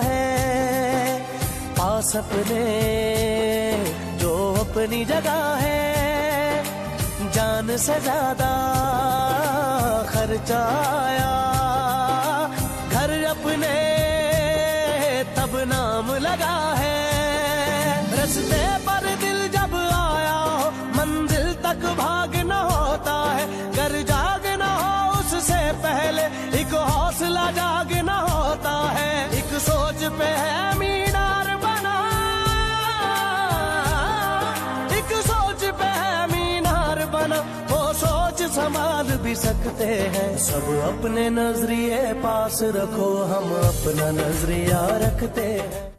है, पास अपने जो अपनी जगह है। जान से ज्यादा खर्चा आया, घर अपने तब नाम लगा है। रस्ते पर दिल जब आया हो, मंजिल तक भागना होता है। घर जागना हो उससे पहले एक हौसला जागना होता है। एक सोच पे है मीनार बना, एक सोच पे है मीनार बना। वो सोच संभाल भी सकते हैं। सब अपने नजरिए पास रखो, हम अपना नजरिया रखते हैं।